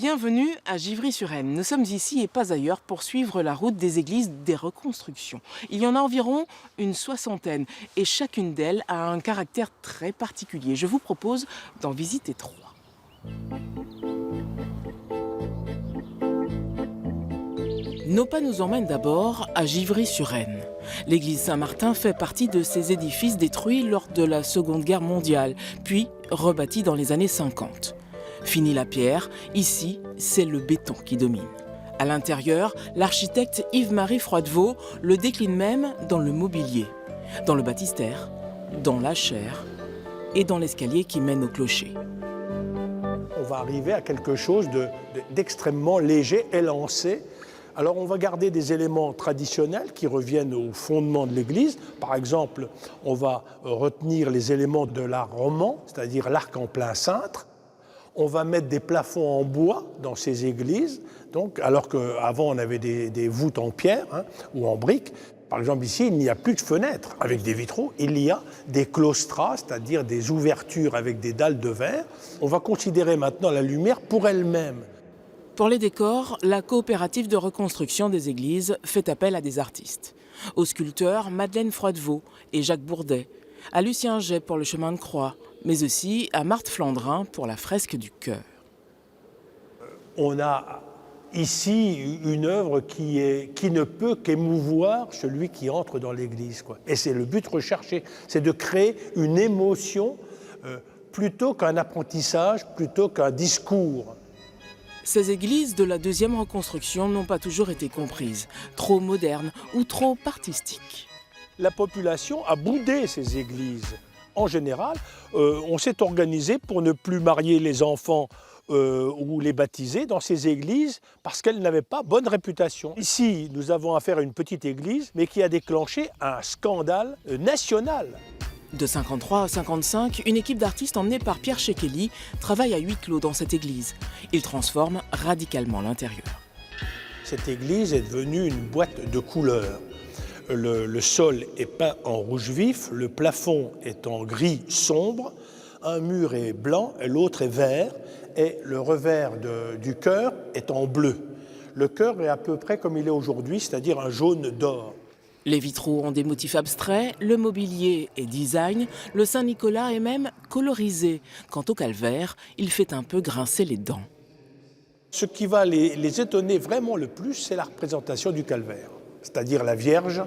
Bienvenue à Givry-sur-Aisne. Nous sommes ici et pas ailleurs pour suivre la route des églises des reconstructions. Il y en a environ une soixantaine et chacune d'elles a un caractère très particulier. Je vous propose d'en visiter 3. Nos pas nous emmènent d'abord à Givry-sur-Aisne. L'église Saint-Martin fait partie de ces édifices détruits lors de la Seconde Guerre mondiale, puis rebâtis dans les années 50. Fini la pierre, ici, c'est le béton qui domine. À l'intérieur, l'architecte Yves-Marie Froidevaux le décline même dans le mobilier, dans le baptistère, dans la chaire et dans l'escalier qui mène au clocher. On va arriver à quelque chose d'extrêmement léger, élancé. Alors on va garder des éléments traditionnels qui reviennent au fondement de l'église. Par exemple, on va retenir les éléments de l'art roman, c'est-à-dire l'arc en plein cintre. On va mettre des plafonds en bois dans ces églises, donc, alors qu'avant on avait des voûtes en pierre ou en briques. Par exemple ici, il n'y a plus de fenêtres avec des vitraux, il y a des claustras, c'est-à-dire des ouvertures avec des dalles de verre. On va considérer maintenant la lumière pour elle-même. Pour les décors, la coopérative de reconstruction des églises fait appel à des artistes. Aux sculpteurs Madeleine Froidevaux et Jacques Bourdet, à Lucien Jay pour le chemin de croix, mais aussi à Marthe Flandrin pour la fresque du chœur. On a ici une œuvre qui ne peut qu'émouvoir celui qui entre dans l'église, quoi. Et c'est le but recherché, c'est de créer une émotion plutôt qu'un apprentissage, plutôt qu'un discours. Ces églises de la deuxième reconstruction n'ont pas toujours été comprises, trop modernes ou trop artistiques. La population a boudé ces églises. En général, on s'est organisé pour ne plus marier les enfants ou les baptiser dans ces églises parce qu'elles n'avaient pas bonne réputation. Ici, nous avons affaire à une petite église, mais qui a déclenché un scandale national. De 53 à 55, une équipe d'artistes emmenée par Pierre Chekeli travaille à huis clos dans cette église. Il transforme radicalement l'intérieur. Cette église est devenue une boîte de couleurs. Le sol est peint en rouge vif, le plafond est en gris sombre, un mur est blanc et l'autre est vert, et le revers du chœur est en bleu. Le chœur est à peu près comme il est aujourd'hui, c'est-à-dire un jaune d'or. Les vitraux ont des motifs abstraits, le mobilier est design, le Saint-Nicolas est même colorisé. Quant au calvaire, il fait un peu grincer les dents. Ce qui va les étonner vraiment le plus, c'est la représentation du calvaire. C'est-à-dire la Vierge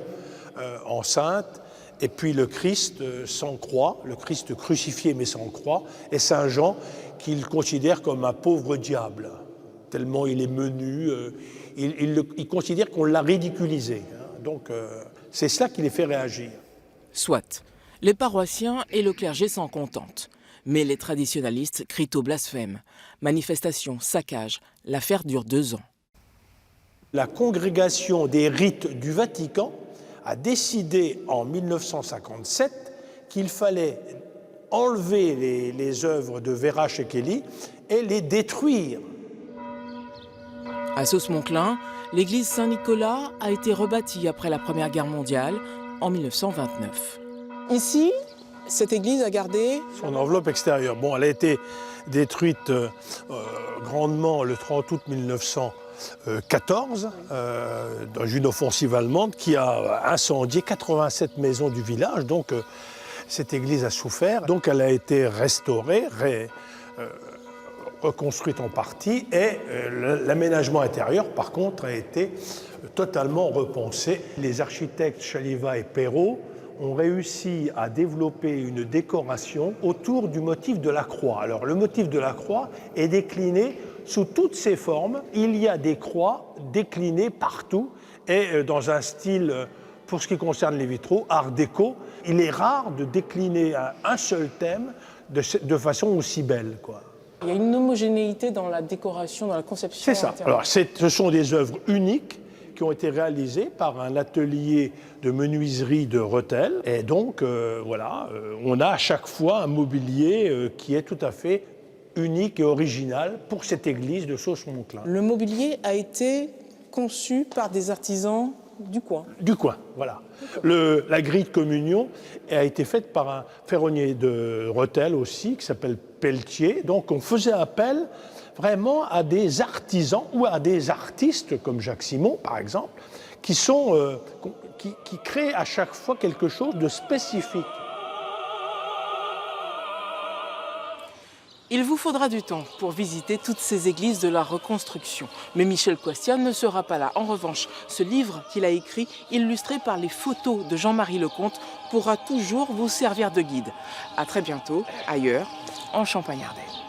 enceinte, et puis le Christ sans croix, le Christ crucifié mais sans croix, et Saint Jean qu'il considère comme un pauvre diable, tellement il est menu, il considère qu'on l'a ridiculisé. Donc c'est cela qui les fait réagir. Soit, les paroissiens et le clergé s'en contentent, mais les traditionalistes crient au blasphème. Manifestations, saccages, l'affaire dure 2 ans. La congrégation des rites du Vatican a décidé en 1957 qu'il fallait enlever les œuvres de Vera Chekeli et les détruire. À Sauce-Monclin, l'église Saint-Nicolas a été rebâtie après la Première Guerre mondiale en 1929. Ici, cette église a gardé son enveloppe extérieure. Bon, elle a été détruite grandement le 30 août 1914 dans une offensive allemande qui a incendié 87 maisons du village. Donc cette église a souffert. Donc elle a été restaurée, reconstruite en partie, et l'aménagement intérieur, par contre, a été totalement repensé. Les architectes Chalivat et Perrault ont réussi à développer une décoration autour du motif de la croix. Alors le motif de la croix est décliné sous toutes ses formes. Il y a des croix déclinées partout et dans un style, pour ce qui concerne les vitraux, art déco. Il est rare de décliner un seul thème de façon aussi belle, quoi. Il y a une homogénéité dans la décoration, dans la conception. C'est ça. Alors, ce sont des œuvres uniques qui ont été réalisées par un atelier de menuiserie de Rethel. Et donc, voilà, on a à chaque fois un mobilier qui est tout à fait unique et original pour cette église de Sauce-Monclin. Le mobilier a été conçu par des artisans du coin. Du coin, voilà. La grille de communion a été faite par un ferronnier de Rethel aussi, qui s'appelle Pelletier. Donc on faisait appel vraiment à des artisans ou à des artistes, comme Jacques Simon par exemple, qui créent à chaque fois quelque chose de spécifique. Il vous faudra du temps pour visiter toutes ces églises de la reconstruction. Mais Michel Costian ne sera pas là. En revanche, ce livre qu'il a écrit, illustré par les photos de Jean-Marie Lecomte, pourra toujours vous servir de guide. À très bientôt, ailleurs, en Champagne-Ardenne.